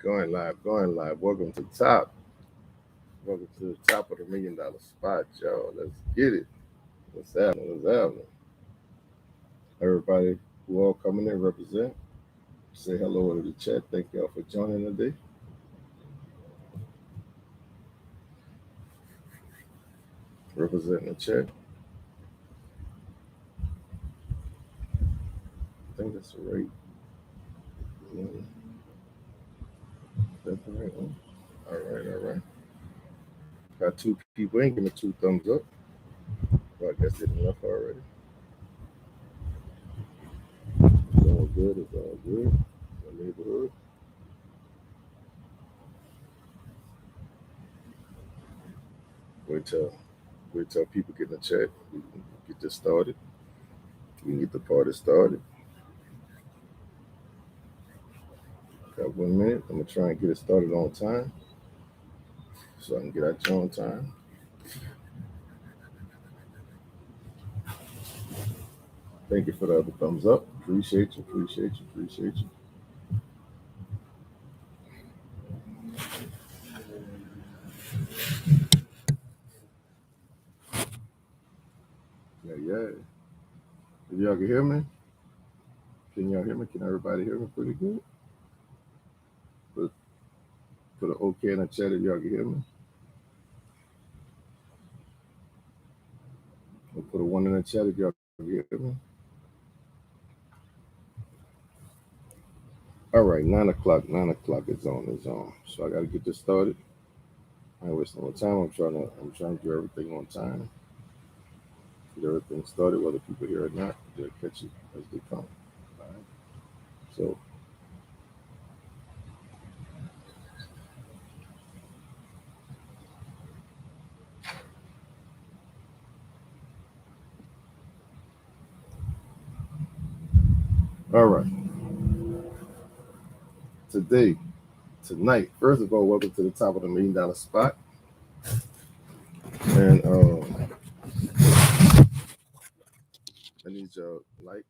Going live, going live. Welcome to the top. Welcome to the top of the $1 million spot, y'all. Let's get it. What's happening? What's happening? Everybody who all coming in represent. Say hello to the chat. Thank y'all for joining today. Representing the chat. I think that's the right one. That's the right one. All right, all right. Got two people. Ain't giving two thumbs up. But I guess they done left already. It's all good. It's all good. The neighborhood. Wait till wait till people get in the chat. We can get this started. We can get the party started. Got 1 minute. I'm gonna try and get it started on time, so I can get out here on time. Thank you for the other thumbs up. Appreciate you. Appreciate you. Appreciate you. Yeah, yeah. If y'all can hear me, can y'all hear me? Can everybody hear me pretty good? Put put an okay in the chat if y'all can hear me. Or put a one in the chat if y'all can hear me. All right, 9 o'clock. 9 o'clock is on. Is on. So I got to get this started. I ain't wasting no time. I'm trying to do everything on time. Get everything started, whether people hear it or not. They'll catch it as they come. All right. So, all right. Today, tonight, first of all, welcome to the top of the $1 million spot. And I need y'all to like.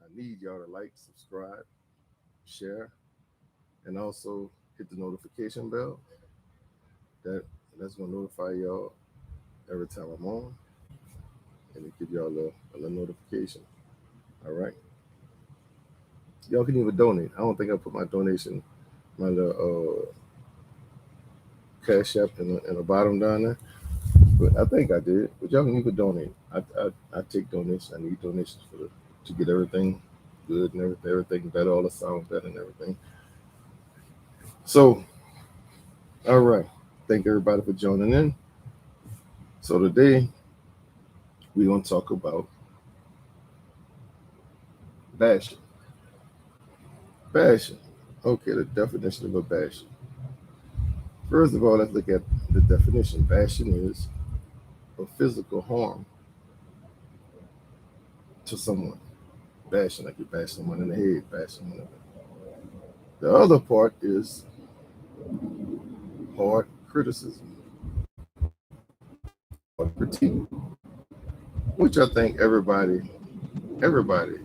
I need y'all to like, subscribe, share, and also hit the notification bell. That that's gonna notify y'all every time I'm on, and it give y'all a little notification. All right. Y'all can even donate. I don't think I put my donation, my little cash app in the bottom down there, but I think I did. But y'all can even donate. I take donations. I need donations to get everything good and everything better, all the sound better and everything. So, all right. Thank everybody for joining in. So today we're gonna talk about bashing. Bashing. Okay, the definition of a bashing. First of all, let's look at the definition. Bashing is a physical harm to someone. Bashing, like you bash someone in the head, bash someone in the. The other part is hard criticism, hard critique, which I think everybody, everybody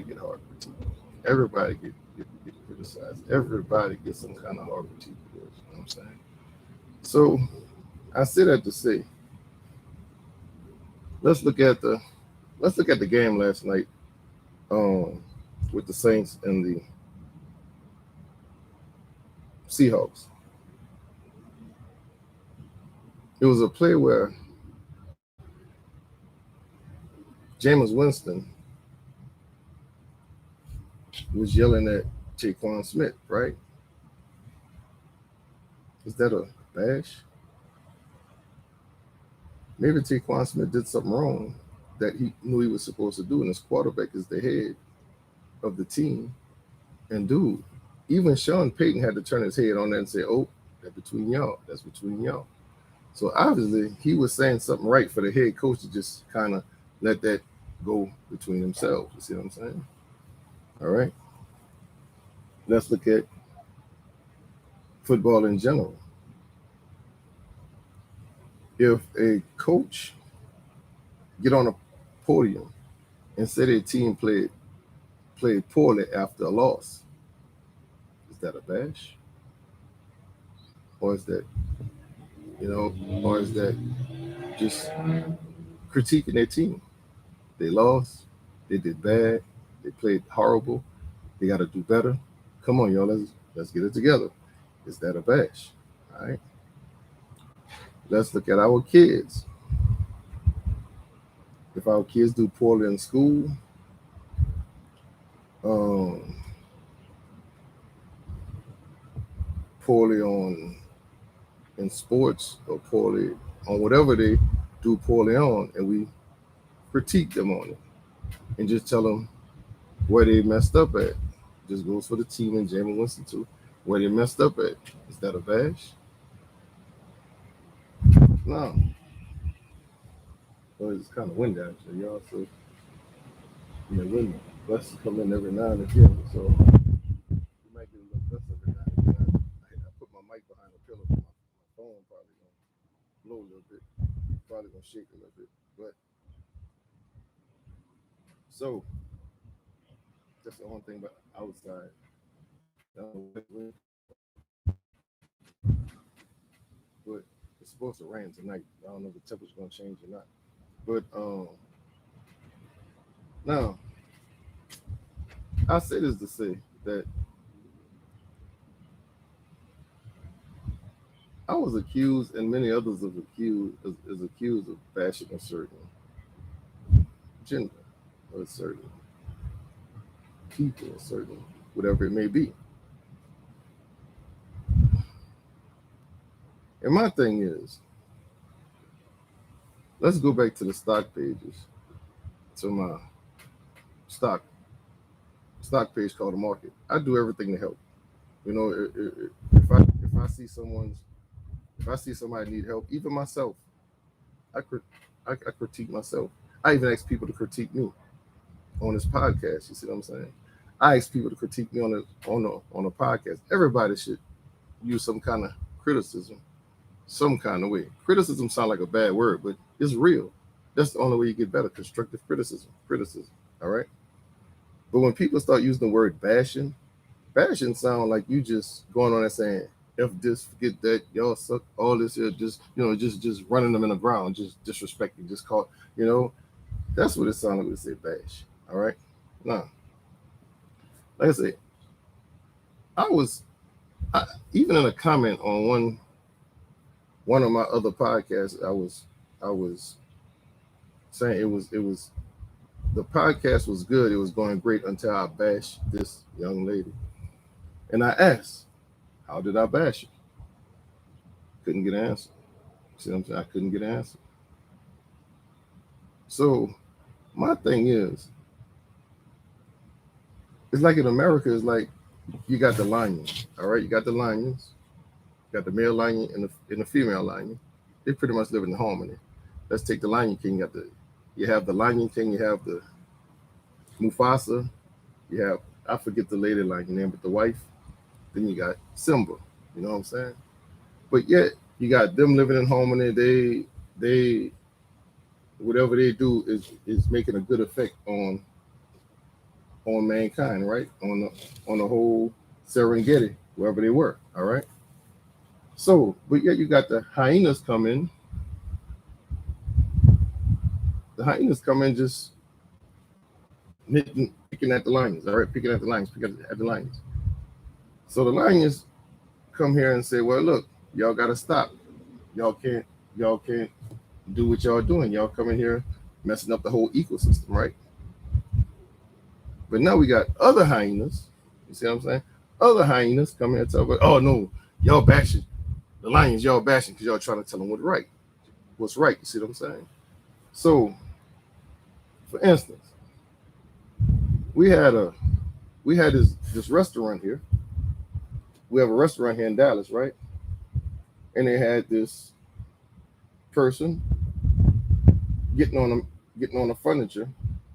get hard critique. Everybody get criticized. Everybody gets some kind of hard critique. You know what I'm saying? So I say that to say, let's look at the game last night, um, with the Saints and the Seahawks. It was a play where Jameis Winston was yelling at Jaquan Smith, right? Is that a bash? Maybe Jaquan Smith did something wrong that he knew he was supposed to do, and his quarterback is the head of the team. And dude, even Sean Payton had to turn his head on that and say, "Oh, that's between y'all. That's between y'all." So obviously, he was saying something right for the head coach to just kind of let that go between themselves. You see what I'm saying? All right. Let's look at football in general. If a coach get on a podium and say their team played poorly after a loss, that a bash? Or is that, or is that just critiquing their team? They lost, they did bad, they played horrible, they got to do better. Come on, y'all, let's get it together. Is that a bash? All right. Let's look at our kids. If our kids do poorly in school, um, poorly in sports, or poorly on whatever they do poorly on, and we critique them on it and just tell them where they messed up at. Just goes for the team and Jamie Winston too. Where they messed up at. Is that a bash? No. Well, it's kind of windy actually, y'all. So wind gusts come in every now and again. So you might get a little gust every now and again. I put my mic behind the pillow. My phone probably gonna blow a little bit. Probably gonna shake a little bit. But so that's the only thing about outside. But it's supposed to rain tonight. I don't know if the temperature's gonna change or not. But now I say this to say that I was accused, and many others have accused of bashing a certain gender, or a certain people, a certain whatever it may be. And my thing is, let's go back to the stock pages, to my stock page called the market. I do everything to help. If I see somebody need help, even myself, I critique myself. I even ask people to critique me on this podcast. You see what I'm saying? I ask people to critique me on a podcast. Everybody should use some kind of criticism, some kind of way. Criticism sounds like a bad word, but it's real. That's the only way you get better. Constructive criticism. All right. But when people start using the word bashing sound like you just going on and saying, F this, forget that, y'all suck, all this here, just running them in the ground, just disrespecting, just call, that's what it sounded like when they say bash. All right. Now, like I say, even in a comment on one of my other podcasts, I was saying it was the podcast was good, it was going great until I bashed this young lady. And I asked, how did I bash her? Couldn't get an answer. See what I'm saying? I couldn't get an answer. So my thing is, it's like in America, it's like you got the lion, all right? You got the lions, you got the male lion and the female lion. They pretty much live in harmony. Let's take the Lion King. You have the Lion King, you have the Mufasa, you have, I forget the lady lion name, but the wife. Then you got Simba. You know what I'm saying? But yet you got them living in harmony. They whatever they do is making a good effect on mankind, right? On the whole Serengeti, wherever they were. All right. So, but yet you got the hyenas come in. The hyenas come in just picking at the lions. All right, picking at the lions. So the lions come here and say, well, look, y'all got to stop. Y'all can't do what y'all doing. Y'all coming here messing up the whole ecosystem, right? But now we got other hyenas. You see what I'm saying? Other hyenas come here and tell us, oh no, y'all bashing the lions. Y'all bashing because y'all trying to tell them what's right. You see what I'm saying? So, for instance, we had this restaurant here. We have a restaurant here in Dallas, right? And they had this person getting on the furniture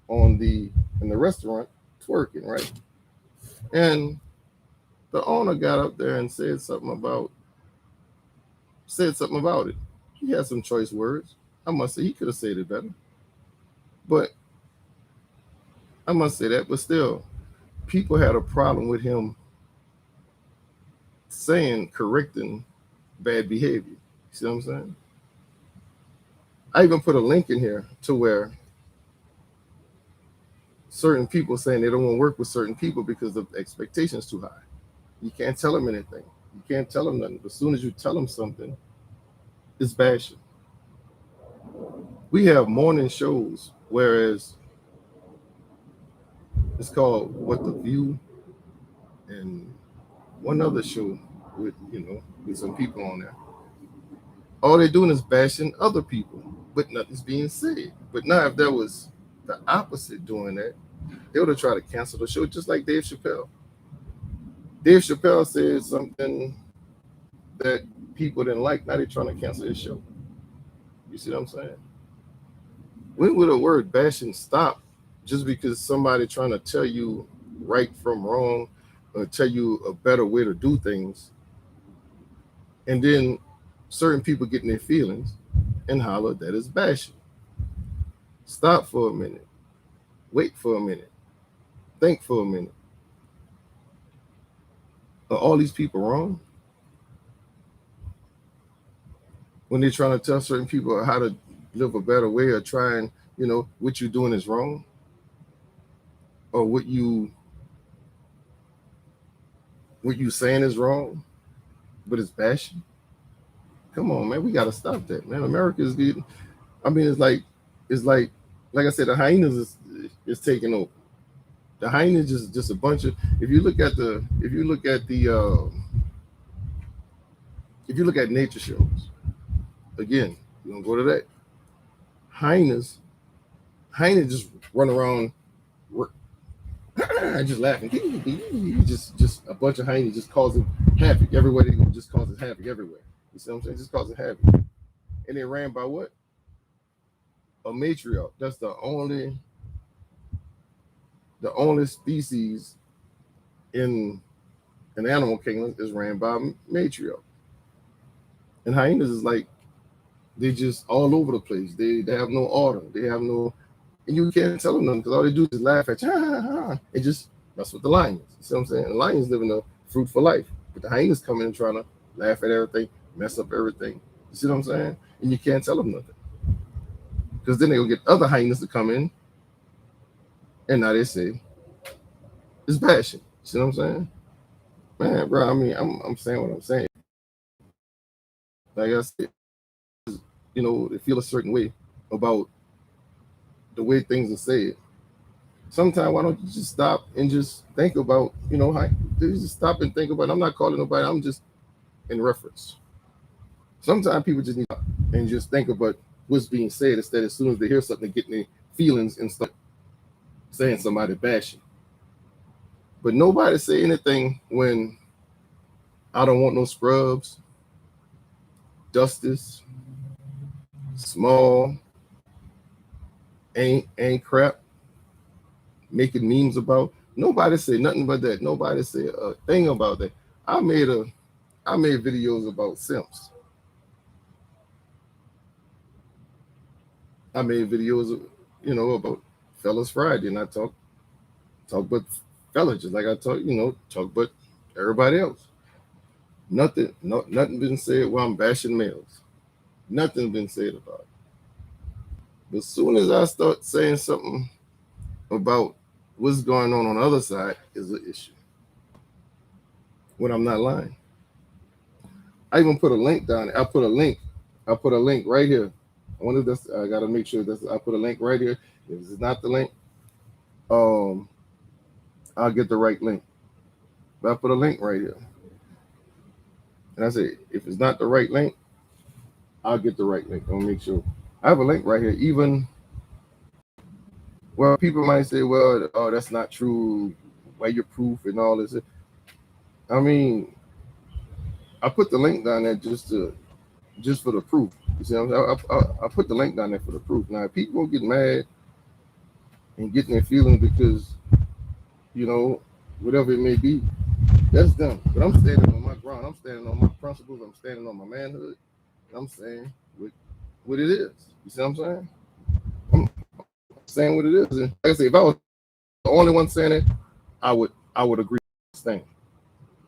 in the restaurant, twerking, right? And the owner got up there and said something about it. He had some choice words. I must say he could have said it better. But I must say that, but still, people had a problem with him saying correcting bad behavior. You see what I'm saying? I even put a link in here to where certain people saying they don't want to work with certain people because the expectations too high. You can't tell them anything. You can't tell them nothing. But as soon as you tell them something, it's bashing. We have morning shows, whereas it's called What the View and one other show with with some people on there. All they're doing is bashing other people, but nothing's being said. But now if there was the opposite doing that, they would have tried to cancel the show, just like Dave Chappelle. Dave Chappelle said something that people didn't like. Now they're trying to cancel his show. You see what I'm saying? When would the word bashing stop just because somebody trying to tell you right from wrong or tell you a better way to do things, and then certain people get in their feelings and holler that is bashing? Stop for a minute. Wait for a minute. Think for a minute. Are all these people wrong? When they're trying to tell certain people how to live a better way or try and, what you're doing is wrong, or what you saying is wrong, but it's bashing. Come on, man, we gotta stop that, man. America is getting. I mean, it's like I said, the hyenas is taking over. The hyenas is just a bunch of. If you look at nature shows, again, you don't go to that. Hyenas just run around, just laughing. Just a bunch of hyenas just causing havoc everywhere they go. Just causing havoc everywhere. You see what I'm saying? Just causing havoc. And they ran by what? A matriarch. That's the only species in an animal kingdom is ran by a matriarch. And hyenas is like, they just all over the place. They have no order. They have no, and you can't tell them nothing because all they do is laugh at you. And just that's what the lions. You see what I'm saying? The lions living a fruitful life, but the hyenas come in and trying to laugh at everything, mess up everything. You see what I'm saying? And you can't tell them nothing because then they'll get other hyenas to come in, and now they say it's bashing. You see what I'm saying? Man, bro, I mean, I'm saying what I'm saying. Like I said, they feel a certain way about the way things are said. Sometimes why don't you just stop and just think about, how just stop and think about it. I'm not calling nobody, I'm just in reference. Sometimes people just need to and just think about what's being said instead as soon as they hear something, getting their feelings and start saying somebody bashing. But nobody say anything when I don't want no scrubs, dusters, small, ain't crap, making memes about. Nobody say nothing about that. Nobody say a thing about that. I made videos about simps. I made videos, about Fellas Friday, and I talk about fellas just like I talk about everybody else. Nothing been said while I'm bashing males. Nothing been said about it. But as soon as I start saying something about what's going on the other side is an issue. When I'm not lying. I even put a link down there. I put a link right here. I wonder if that's, I gotta make sure I put a link right here. If it's not the link, I'll get the right link. But I put a link right here. And I say, if it's not the right link, I'll get the right link. I'll make sure. I have a link right here. Even, well, people might say, well, oh, that's not true. Why your proof and all this? I mean, I put the link down there just for the proof. You see, I put the link down there for the proof. Now, if people get mad and get in their feelings because, whatever it may be, that's them. But I'm standing on my ground. I'm standing on my principles. I'm standing on my manhood. I'm saying what it is. You see what I'm saying? I'm saying what it is. And like I say, if I was the only one saying it, I would agree with this thing.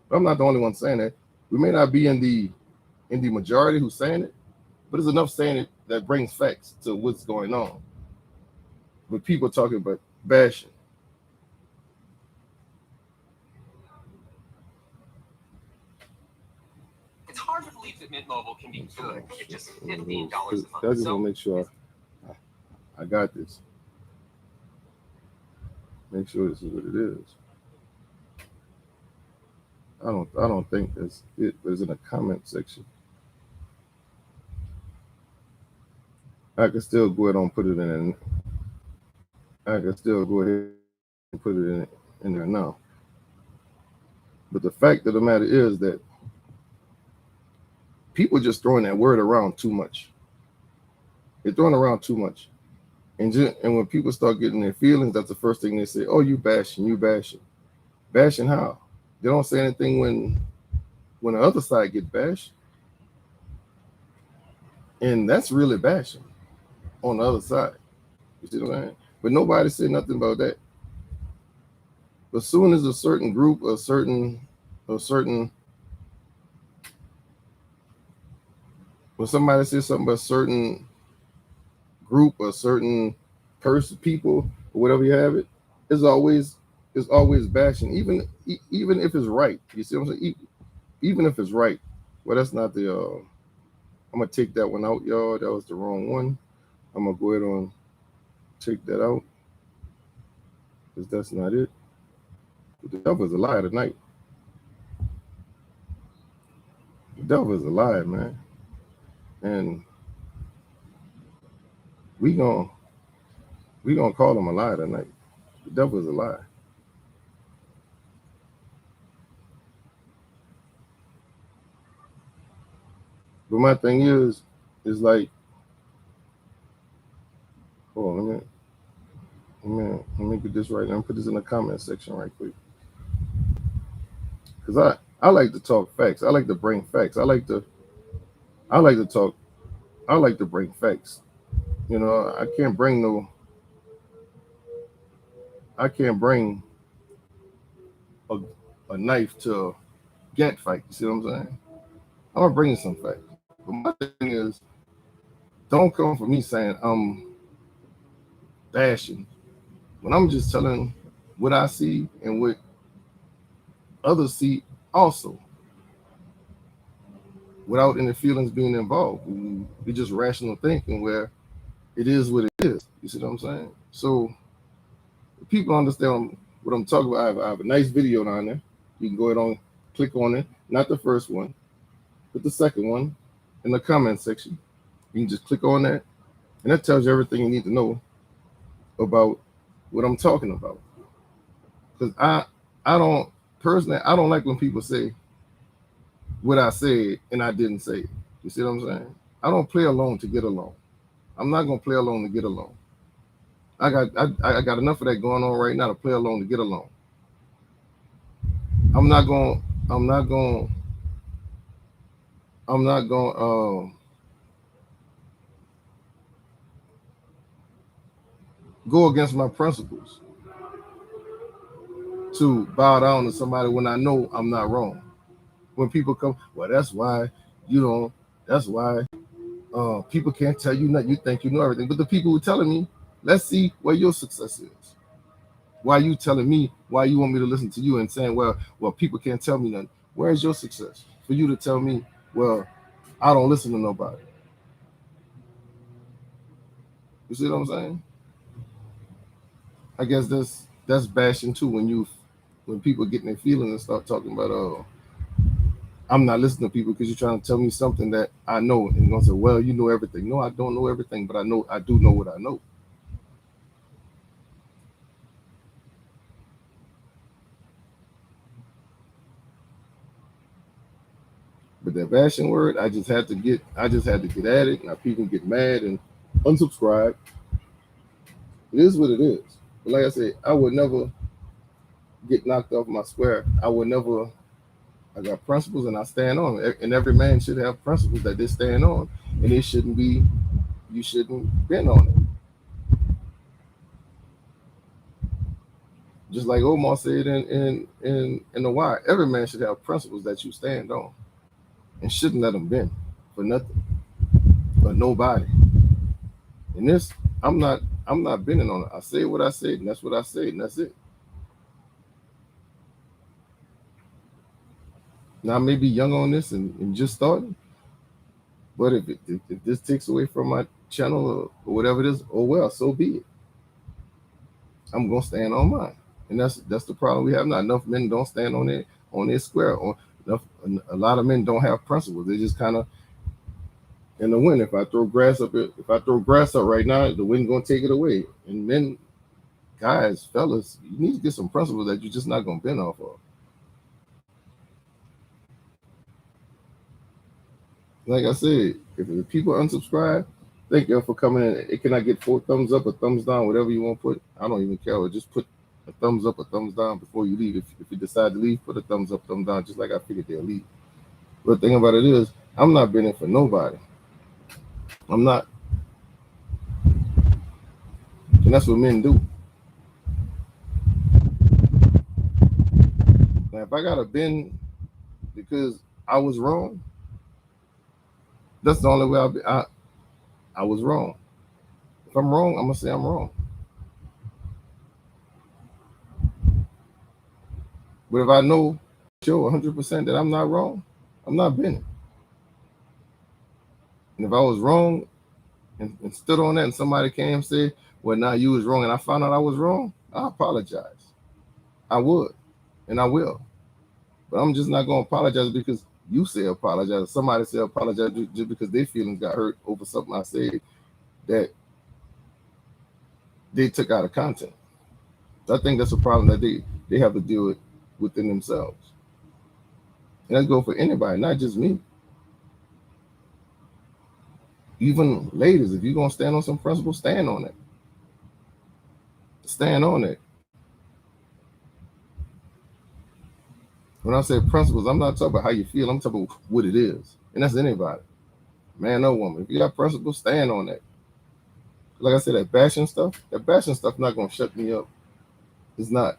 But I'm not the only one saying that. We may not be in the majority who's saying it, but it's enough saying it that brings facts to what's going on. But people talking about bashing. It's hard to believe that Mint Mobile can be good at just $15 a month. I just want to make sure I got this. Make sure this is what it is. I don't think that's it, but it's in the comment section. I can still go ahead and put it in. I can still go ahead and put it in there now. But the fact of the matter is that people just throwing that word around too much. They're throwing around too much. And when people start getting their feelings, that's the first thing they say, oh, you bashing, you bashing. Bashing how? They don't say anything when the other side gets bashed. And that's really bashing on the other side. You see what I'm saying? But nobody said nothing about that. But as soon as a certain group, a certain when somebody says something about a certain group, a certain person, people, or whatever you have it, it's always bashing, even if it's right. You see what I'm saying? Even if it's right. Well, that's not the I'm gonna take that one out, y'all. That was the wrong one. I'm gonna go ahead and take that out because that's not it. But the devil is a lie tonight. The devil is a lie, man. And we gonna call him a lie tonight. The devil is a lie. But my thing is like, hold on, let me get this right now. Put this in the comment section right quick. Because I like to talk facts. I like to bring facts. I like to bring facts. You know, I can't bring a knife to a gat fight. You see what I'm saying? I'm gonna bring you some facts. But my thing is, don't come for me saying I'm bashing when I'm just telling what I see and what others see also, without any feelings being involved. It's just rational thinking where it is what it is. You see what I'm saying? So people understand what I'm talking about. I have a nice video down there. You can go ahead and click on it. Not the first one, but the second one in the comment section. You can just click on that, and that tells you everything you need to know about what I'm talking about. Because I don't like when people say what I said and I didn't say it. You see what I'm saying? I don't play along to get along. I'm not gonna play along to get along. I got enough of that going on right now to play along to get along. I'm not going go against my principles to bow down to somebody when I know I'm not wrong. When people come, well, that's why people can't tell you nothing. You think you know everything. But the people who are telling me, let's see where your success is. Why are you telling me why you want me to listen to you and saying, well, people can't tell me nothing? Where's your success? For you to tell me, well, I don't listen to nobody. You see what I'm saying? I guess that's bashing too when people get in their feelings and start talking about I'm not listening to people because you're trying to tell me something that I know, and you're gonna say, well, you know everything. No, I don't know everything, but I do know what I know. But that bashing word, I just had to get at it. Now people get mad and unsubscribe. It is what it is. But like I said, I would never get knocked off my square. I got principles and I stand on it. And every man should have principles that they stand on. And you shouldn't bend on it. Just like Omar said in the Why, every man should have principles that you stand on. and shouldn't let them bend for nothing or nobody. And this, I'm not bending on it. I say what I said, and that's what I said, and that's it. Now I may be young on this and just starting, but if this takes away from my channel or whatever it is, oh well, so be it. I'm gonna stand on mine, and that's the problem we have. Not enough men don't stand on their square. Or enough, a lot of men don't have principles. They just kind of in the wind. If I throw grass up, if I throw grass up right now, the wind gonna take it away. And men, guys, fellas, you need to get some principles that you're just not gonna bend off of. Like I said, if the people unsubscribe, thank you for coming in. It can I get 4 thumbs up or thumbs down, whatever you want to put. I don't even care. Or just put a thumbs up or thumbs down before you leave. If you decide to leave, put a thumbs up, thumbs down, just like I figured they'll leave. But the thing about it is, I'm not bending for nobody. I'm not. And that's what men do. Now, if I got to bend because I was wrong, that's the only way I was wrong. If I'm wrong, I'm going to say I'm wrong. But if I know, sure, 100% that I'm not wrong, I'm not bending. And if I was wrong and stood on that and somebody came and said, well, now you was wrong and I found out I was wrong, I apologize. I would and I will. But I'm just not going to apologize because you say apologize. Somebody say apologize just because their feelings got hurt over something I said that they took out of content. I think that's a problem that they have to deal with within themselves. And that's go for anybody, not just me. Even ladies, if you're going to stand on some principle, stand on it. Stand on it. When I say principles, I'm not talking about how you feel. I'm talking about what it is. And that's anybody, man or woman. If you got principles, stand on that. Like I said, that bashing stuff not going to shut me up. It's not.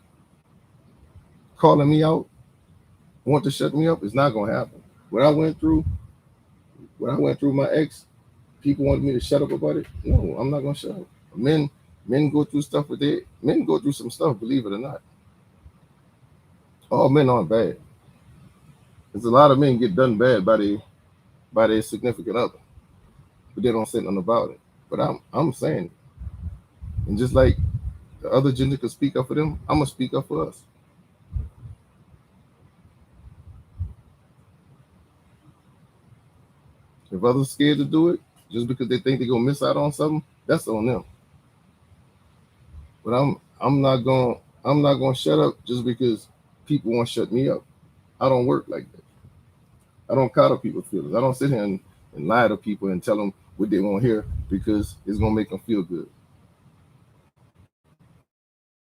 Calling me out, want to shut me up, it's not going to happen. When I went through my ex, people wanted me to shut up about it. No, I'm not going to shut up. Men go through stuff men go through some stuff, believe it or not. All men aren't bad. There's a lot of men get done bad by their significant other, but they don't say nothing about it. But I'm saying it. And just like the other gender could speak up for them, I'm gonna speak up for us. If others scared to do it just because they think they're gonna miss out on something, that's on them. But I'm not gonna shut up just because people want to shut me up. I don't work like that. I don't coddle people's feelings. I don't sit here and lie to people and tell them what they want to hear because it's gonna make them feel good.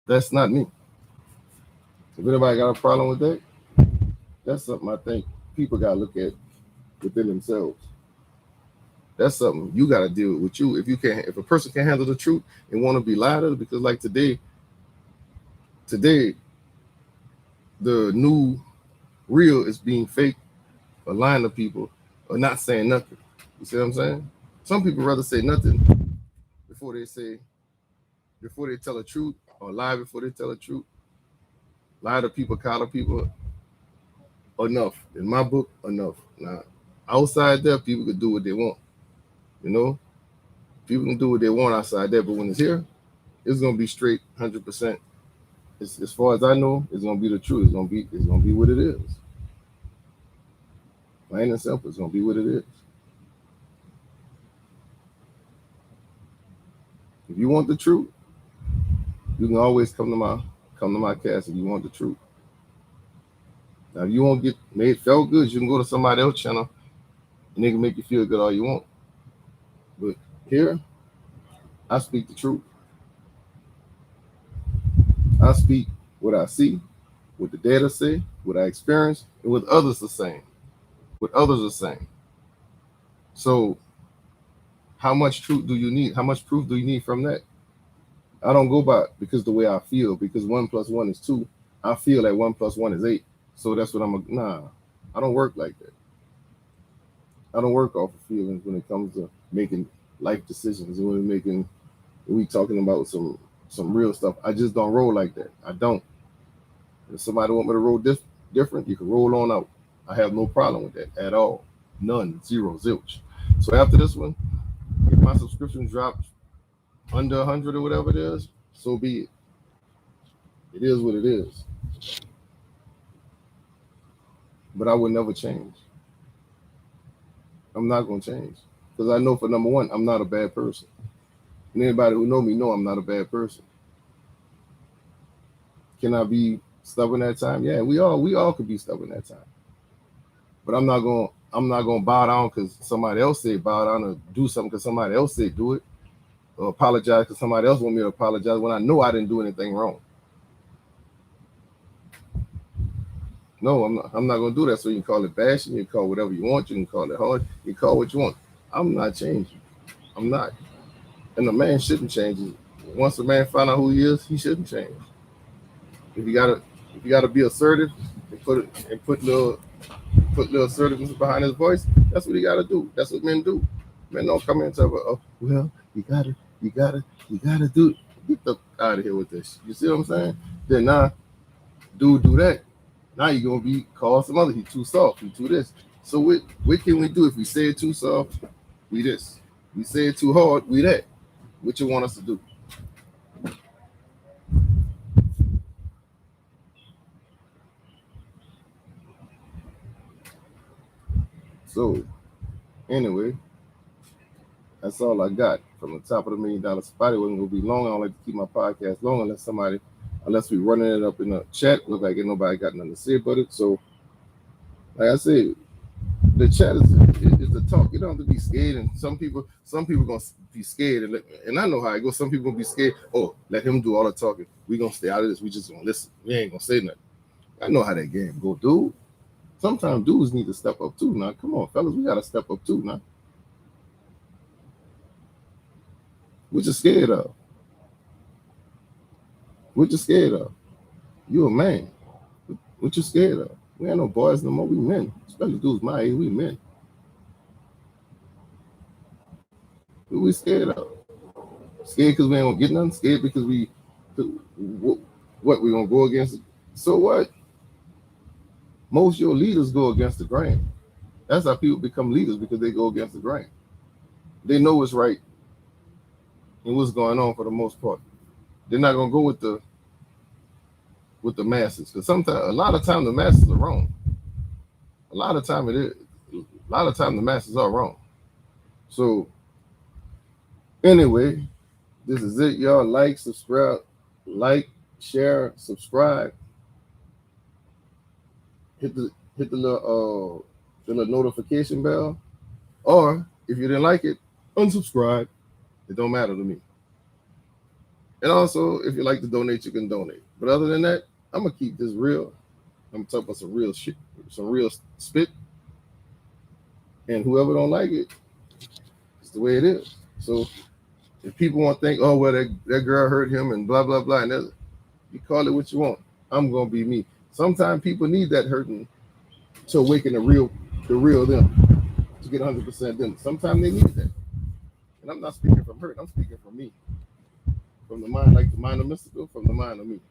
That's not me. If anybody got a problem with that, that's something I think people gotta look at within themselves. That's something you gotta deal with you. If a person can handle the truth and want to be lied to, because like today, the new real is being fake or lying to people or not saying nothing. You see what I'm saying? Some people rather say nothing before they tell the truth, or lie before they tell the truth. Lie to people, coddle people. Enough. In my book, enough. Now, outside there, people can do what they want. You know, people can do what they want outside there, but when it's here, it's gonna be straight, 100%. As far as I know, it's gonna be the truth. It's gonna be what it is. Plain and simple. It's gonna be what it is. If you want the truth, you can always come to my cast if you want the truth. Now, if you won't get made feel good, you can go to somebody else's channel and they can make you feel good all you want. But here, I speak the truth. I speak what I see, what the data say, what I experience, and what others are saying. What others are saying. So, how much truth do you need? How much proof do you need from that? I don't go by because the way I feel, because 1 + 1 is 2. I feel that 1 + 1 is 8. So that's what nah. I don't work like that. I don't work off of feelings when it comes to making life decisions and when we talking about some real stuff. I just don't roll like that. I don't. If somebody want me to roll different, you can roll on out. I have no problem with that at all. None, zero, zilch. So after this one, if my subscription drops under 100 or whatever it is, so be it. It is what it is. But I would never change. I'm not gonna change because I know for number one, I'm not a bad person. And anybody who know me know I'm not a bad person. Can I be stubborn at time? Yeah, we all could be stubborn at time. But I'm not gonna bow down because somebody else said bow down or do something because somebody else said do it or apologize because somebody else want me to apologize when I know I didn't do anything wrong. No, I'm not gonna do that. So you can call it bashing, you can call it whatever you want, you can call it hard, you can call it what you want. I'm not changing. I'm not. And the man shouldn't change. Once a man find out who he is, he shouldn't change. If you gotta be assertive and put little assertiveness behind his voice, that's what he gotta do. That's what men do. Men don't come in and tell me, oh, well, you gotta do it. Get the out of here with this. You see what I'm saying? Then now, dude do that. Now you're gonna be called some other. He too soft. He too this. So what can we do if we say it too soft? We this. We say it too hard. We that. What you want us to do? So anyway, that's all I got from the top of the $1 million spot. It wasn't gonna be long. I don't like to keep my podcast long unless we running it up in the chat. Look like ain't nobody got nothing to say about it. So like I said, the chat is the talk. You don't have to be scared. And some people gonna be scared. And I know how it goes. Some people gonna be scared. Oh, let him do all the talking. We gonna stay out of this. We just gonna listen. We ain't gonna say nothing. I know how that game go, dude. Sometimes dudes need to step up too. Now, come on, fellas, we gotta step up too. Now, what you scared of? What you scared of? You a man. What you scared of? We ain't no boys no more. We men. Especially dudes my age. We men. What we scared of? Scared because we ain't gonna get nothing. Scared because what we gonna go against? So what? Most of your leaders go against the grain. That's how people become leaders because they go against the grain. They know what's right and what's going on for the most part. They're not gonna go with the masses because sometimes a lot of time the masses are wrong. A lot of time it is. A lot of time the masses are wrong. So anyway, this is it, y'all. Like, share, subscribe. Hit the little notification bell. Or if you didn't like it, unsubscribe. It don't matter to me. And also, if you like to donate, you can donate. But other than that, I'm gonna keep this real. I'm talking about some real shit, some real spit. And whoever don't like it, it's the way it is. So if people want to think, oh well, that girl hurt him and blah blah blah, and you call it what you want. I'm gonna be me. Sometimes people need that hurting to awaken the real them, to get 100% them. Sometimes they need that. And I'm not speaking from hurt. I'm speaking from me, from the mind, like the mind of mystical, from the mind of me.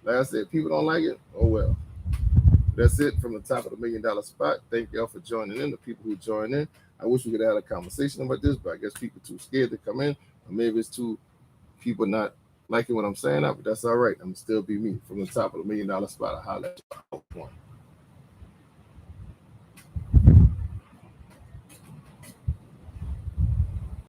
Like I said, people don't like it. Oh well. That's it from the top of the $1 million spot. Thank y'all for joining in. The people who join in, I wish we could have had a conversation about this, but I guess people too scared to come in, or maybe it's too people not liking what I'm saying, but that's all right. I'm still be me from the top of the $1 million spot. I holler at you. One.